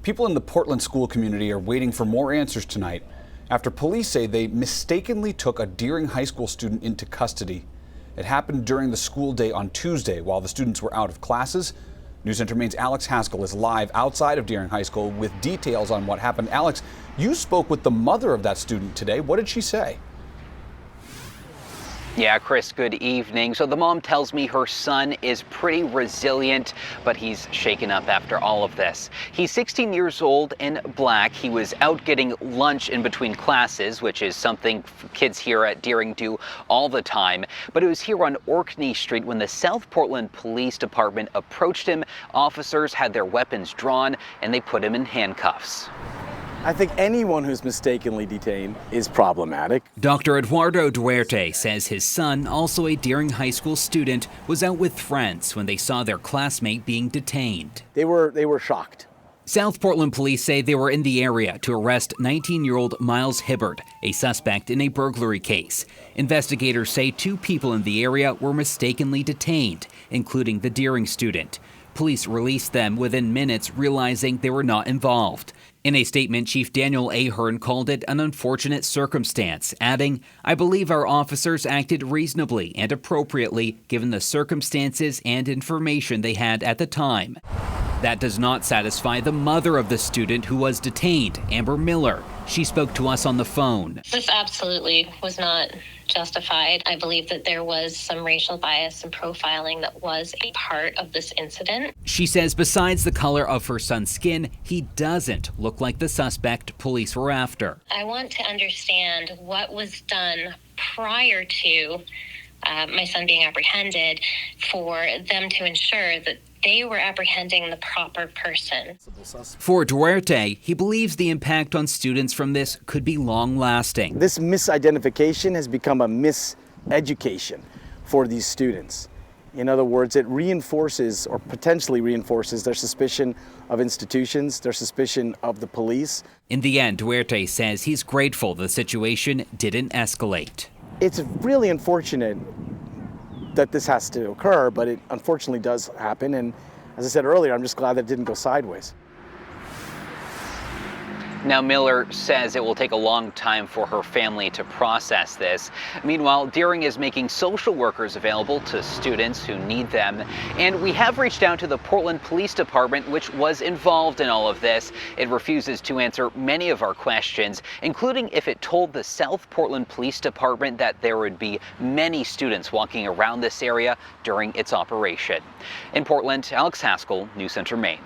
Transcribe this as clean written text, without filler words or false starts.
People in the Portland school community are waiting for more answers tonight after police say they mistakenly took a Deering High School student into custody. It happened during the school day on Tuesday while the students were out of classes. News Center Maine's Alex Haskell is live outside of Deering High School with details on what happened. Alex, you spoke with the mother of that student today. What did she say? Yeah, Chris, good evening. So the mom tells me her son is pretty resilient, but he's shaken up after all of this. He's 16 years old and black. He was out getting lunch in between classes, which is something kids here at Deering do all the time. But it was here on Orkney Street when the South Portland Police Department approached him. Officers had their weapons drawn and they put him in handcuffs. I think anyone who's mistakenly detained is problematic. Dr. Eduardo Duarte says his son, also a Deering High School student, was out with friends when they saw their classmate being detained. They were shocked. South Portland police say they were in the area to arrest 19-year-old Miles Hibbard, a suspect in a burglary case. Investigators say 2 people in the area were mistakenly detained, including the Deering student. Police released them within minutes, realizing they were not involved. In a statement, Chief Daniel Ahern called it an unfortunate circumstance, adding, "I believe our officers acted reasonably and appropriately given the circumstances and information they had at the time." That does not satisfy the mother of the student who was detained, Amber Miller. She spoke to us on the phone. This absolutely was not justified. I believe that there was some racial bias and profiling that was a part of this incident. She says besides the color of her son's skin, he doesn't look like the suspect police were after. I want to understand what was done prior to my son being apprehended for them to ensure that they were apprehending the proper person. For Duarte, he believes the impact on students from this could be long-lasting. This misidentification has become a miseducation for these students. In other words, it reinforces or potentially reinforces their suspicion of institutions, their suspicion of the police. In the end, Duarte says he's grateful the situation didn't escalate. It's really unfortunate that this has to occur, but it unfortunately does happen. And as I said earlier, I'm just glad that it didn't go sideways. Now, Miller says it will take a long time for her family to process this. Meanwhile, Deering is making social workers available to students who need them. And we have reached out to the Portland Police Department, which was involved in all of this. It refuses to answer many of our questions, including if it told the South Portland Police Department that there would be many students walking around this area during its operation. In Portland, Alex Haskell, News Center Maine.